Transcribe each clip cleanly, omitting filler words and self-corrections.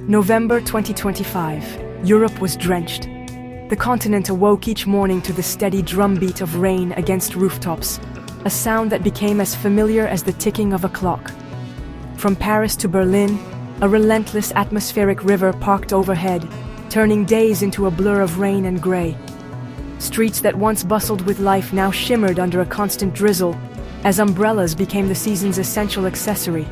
November 2025. Europe was drenched. The continent awoke each morning to the steady drumbeat of rain against rooftops, a sound that became as familiar as the ticking of a clock. From Paris to Berlin, a relentless atmospheric river parked overhead, turning days into a blur of rain and gray. Streets that once bustled with life now shimmered under a constant drizzle, as umbrellas became the season's essential accessory.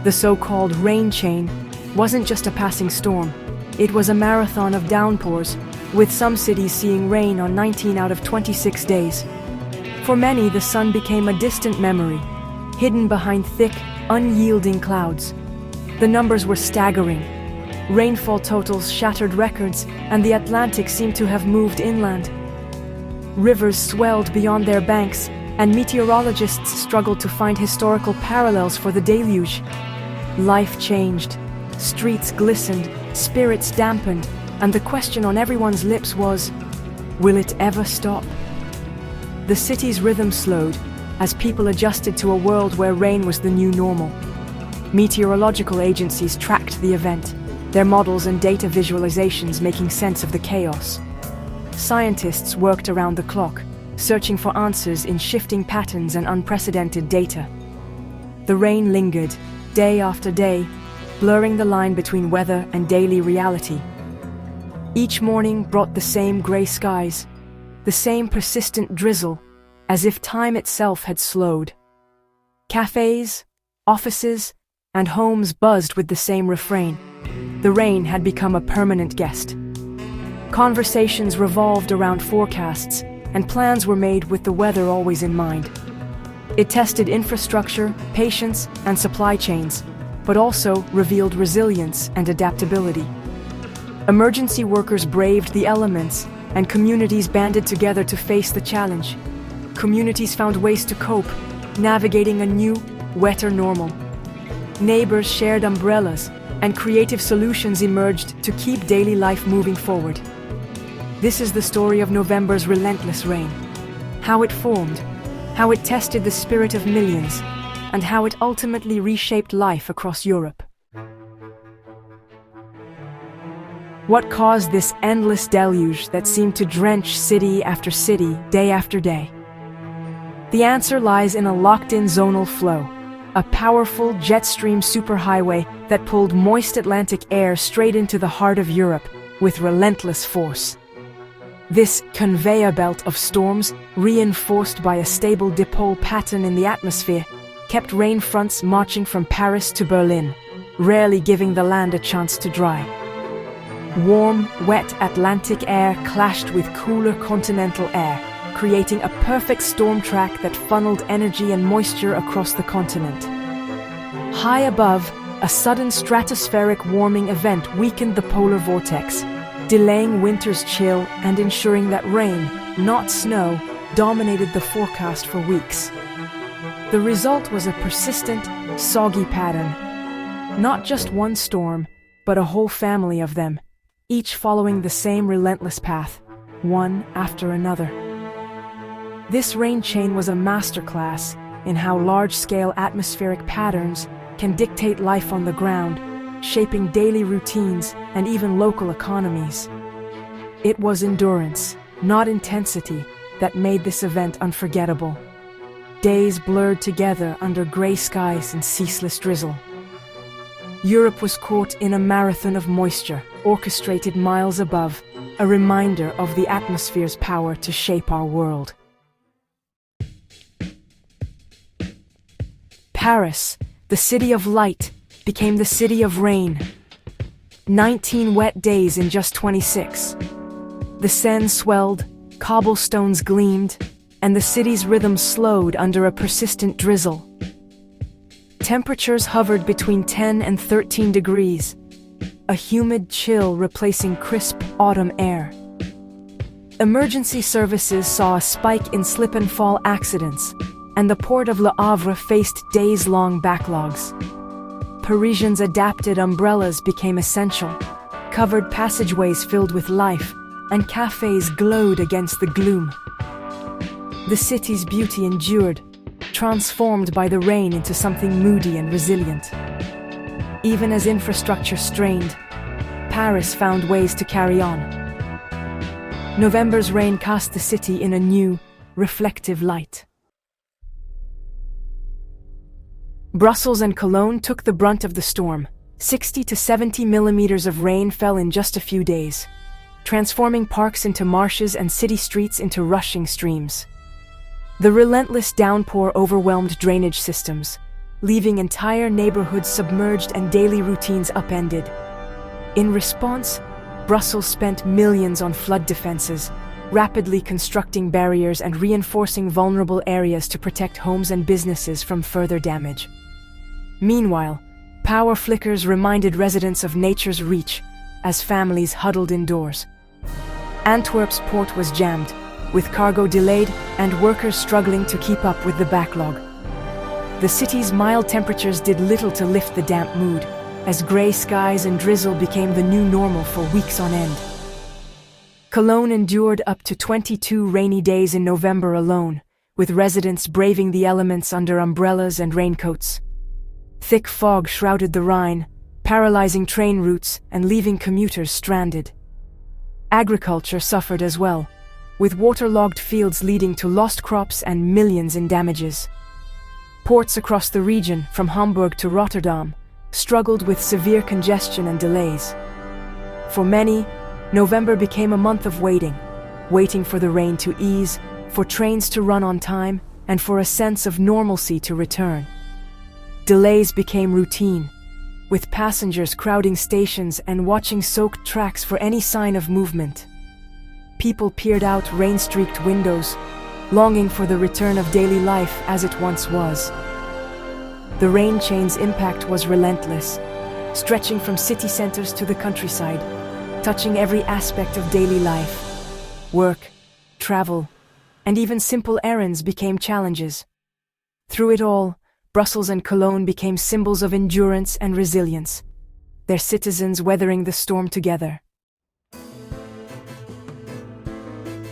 The so-called rain chain wasn't just a passing storm. It was a marathon of downpours, with some cities seeing rain on 19 out of 26 days. For many, the sun became a distant memory, hidden behind thick, unyielding clouds. The numbers were staggering. Rainfall totals shattered records, and the Atlantic seemed to have moved inland. Rivers swelled beyond their banks, and meteorologists struggled to find historical parallels for the deluge. Life changed. Streets glistened, spirits dampened, and the question on everyone's lips was, will it ever stop? The city's rhythm slowed as people adjusted to a world where rain was the new normal. Meteorological agencies tracked the event, their models and data visualizations making sense of the chaos. Scientists worked around the clock, searching for answers in shifting patterns and unprecedented data. The rain lingered, day after day, blurring the line between weather and daily reality. Each morning brought the same gray skies, the same persistent drizzle, as if time itself had slowed. Cafes, offices, and homes buzzed with the same refrain. The rain had become a permanent guest. Conversations revolved around forecasts, and plans were made with the weather always in mind. It tested infrastructure, patience, and supply chains, but also revealed resilience and adaptability. Emergency workers braved the elements, and communities banded together to face the challenge. Communities found ways to cope, navigating a new, wetter normal. Neighbors shared umbrellas, and creative solutions emerged to keep daily life moving forward. This is the story of November's relentless rain. How it formed, how it tested the spirit of millions, and how it ultimately reshaped life across Europe. What caused this endless deluge that seemed to drench city after city, day after day? The answer lies in a locked-in zonal flow, a powerful jet stream superhighway that pulled moist Atlantic air straight into the heart of Europe with relentless force. This conveyor belt of storms, reinforced by a stable dipole pattern in the atmosphere, kept rain fronts marching from Paris to Berlin, rarely giving the land a chance to dry. Warm, wet Atlantic air clashed with cooler continental air, creating a perfect storm track that funneled energy and moisture across the continent. High above, a sudden stratospheric warming event weakened the polar vortex, delaying winter's chill and ensuring that rain, not snow, dominated the forecast for weeks. The result was a persistent, soggy pattern. Not just one storm, but a whole family of them, each following the same relentless path, one after another. This rain chain was a masterclass in how large-scale atmospheric patterns can dictate life on the ground, shaping daily routines and even local economies. It was endurance, not intensity, that made this event unforgettable. Days blurred together under gray skies and ceaseless drizzle. Europe was caught in a marathon of moisture, orchestrated miles above, a reminder of the atmosphere's power to shape our world. Paris, the city of light, became the city of rain. 19 wet days in just 26. The Seine swelled, cobblestones gleamed, and the city's rhythm slowed under a persistent drizzle. Temperatures hovered between 10 and 13 degrees, a humid chill replacing crisp autumn air. Emergency services saw a spike in slip-and-fall accidents, and the port of Le Havre faced days-long backlogs. Parisians adapted umbrellas became essential, covered passageways filled with life, and cafes glowed against the gloom. The city's beauty endured, transformed by the rain into something moody and resilient. Even as infrastructure strained, Paris found ways to carry on. November's rain cast the city in a new, reflective light. Brussels and Cologne took the brunt of the storm. 60 to 70 millimeters of rain fell in just a few days, transforming parks into marshes and city streets into rushing streams. The relentless downpour overwhelmed drainage systems, leaving entire neighborhoods submerged and daily routines upended. In response, Brussels spent millions on flood defenses, rapidly constructing barriers and reinforcing vulnerable areas to protect homes and businesses from further damage. Meanwhile, power flickers reminded residents of nature's reach as families huddled indoors. Antwerp's port was jammed, with cargo delayed and workers struggling to keep up with the backlog. The city's mild temperatures did little to lift the damp mood, as gray skies and drizzle became the new normal for weeks on end. Cologne endured up to 22 rainy days in November alone, with residents braving the elements under umbrellas and raincoats. Thick fog shrouded the Rhine, paralyzing train routes and leaving commuters stranded. Agriculture suffered as well, with waterlogged fields leading to lost crops and millions in damages. Ports across the region, from Hamburg to Rotterdam, struggled with severe congestion and delays. For many, November became a month of waiting for the rain to ease, for trains to run on time, and for a sense of normalcy to return. Delays became routine, with passengers crowding stations and watching soaked tracks for any sign of movement. People peered out rain-streaked windows, longing for the return of daily life as it once was. The rain chain's impact was relentless, stretching from city centers to the countryside, touching every aspect of daily life. Work, travel, and even simple errands became challenges. Through it all, Brussels and Cologne became symbols of endurance and resilience, their citizens weathering the storm together.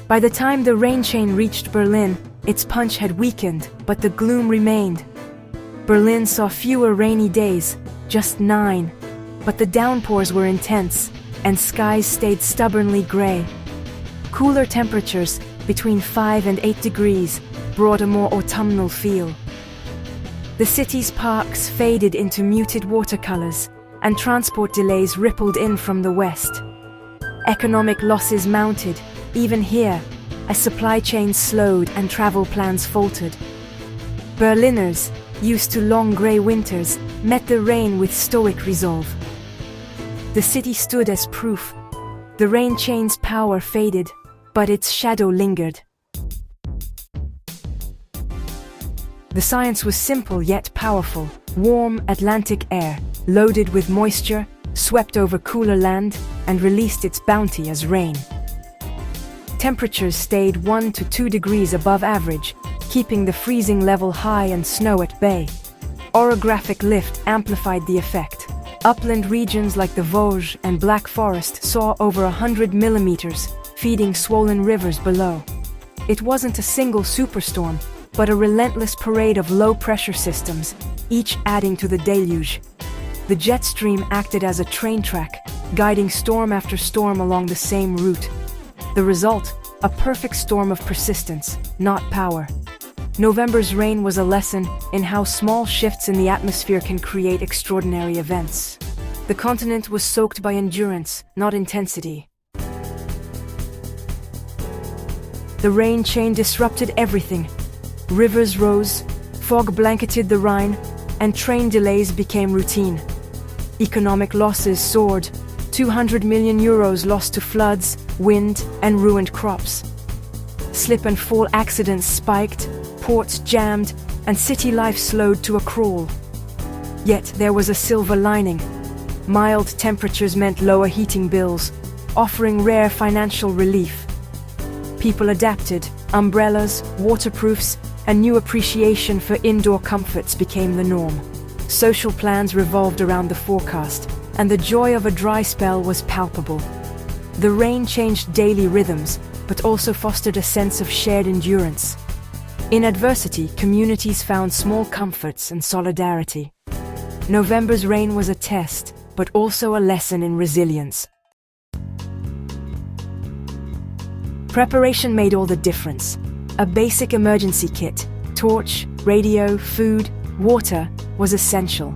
By the time the rain chain reached Berlin, its punch had weakened, but the gloom remained. Berlin saw fewer rainy days, just 9, but the downpours were intense, and skies stayed stubbornly gray. Cooler temperatures, between 5 and 8 degrees, brought a more autumnal feel. The city's parks faded into muted watercolors, and transport delays rippled in from the west. Economic losses mounted, even here, as supply chains slowed and travel plans faltered. Berliners, used to long grey winters, met the rain with stoic resolve. The city stood as proof. The rain chain's power faded, but its shadow lingered. The science was simple yet powerful. Warm Atlantic air, loaded with moisture, swept over cooler land and released its bounty as rain. Temperatures stayed 1 to 2 degrees above average, keeping the freezing level high and snow at bay. Orographic lift amplified the effect. Upland regions like the Vosges and Black Forest saw over 100 millimeters, feeding swollen rivers below. It wasn't a single superstorm, but a relentless parade of low-pressure systems, each adding to the deluge. The jet stream acted as a train track, guiding storm after storm along the same route. The result, a perfect storm of persistence, not power. November's rain was a lesson in how small shifts in the atmosphere can create extraordinary events. The continent was soaked by endurance, not intensity. The rain chain disrupted everything. Rivers rose, fog blanketed the Rhine, and train delays became routine. Economic losses soared, 200 million euros lost to floods, wind, and ruined crops. Slip and fall accidents spiked, ports jammed, and city life slowed to a crawl. Yet there was a silver lining. Mild temperatures meant lower heating bills, offering rare financial relief. People adapted. Umbrellas, waterproofs, and new appreciation for indoor comforts became the norm. Social plans revolved around the forecast, and the joy of a dry spell was palpable. The rain changed daily rhythms, but also fostered a sense of shared endurance. In adversity, communities found small comforts and solidarity. November's rain was a test, but also a lesson in resilience. Preparation made all the difference. A basic emergency kit, torch, radio, food, water was essential.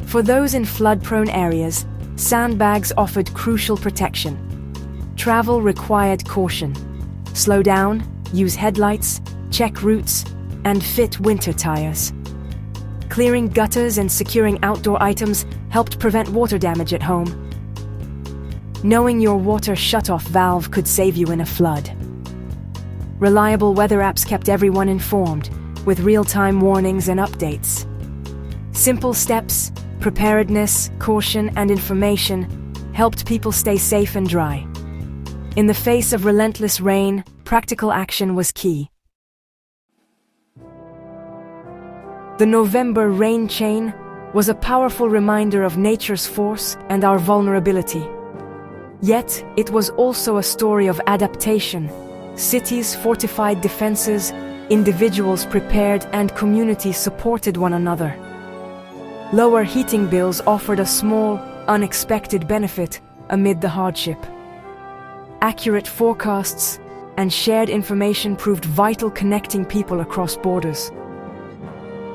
For those in flood-prone areas, sandbags offered crucial protection. Travel required caution. Slow down, use headlights, check routes, and fit winter tires. Clearing gutters and securing outdoor items helped prevent water damage at home. Knowing your water shutoff valve could save you in a flood. Reliable weather apps kept everyone informed, with real-time warnings and updates. Simple steps, preparedness, caution, and information helped people stay safe and dry. In the face of relentless rain, practical action was key. The November rain chain was a powerful reminder of nature's force and our vulnerability. Yet, it was also a story of adaptation. Cities fortified defenses, individuals prepared, and communities supported one another. Lower heating bills offered a small, unexpected benefit amid the hardship. Accurate forecasts and shared information proved vital, connecting people across borders.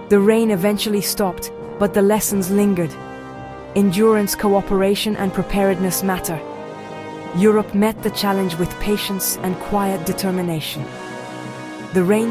The rain eventually stopped, but the lessons lingered. Endurance, cooperation, and preparedness matter. Europe met the challenge with patience and quiet determination. The rain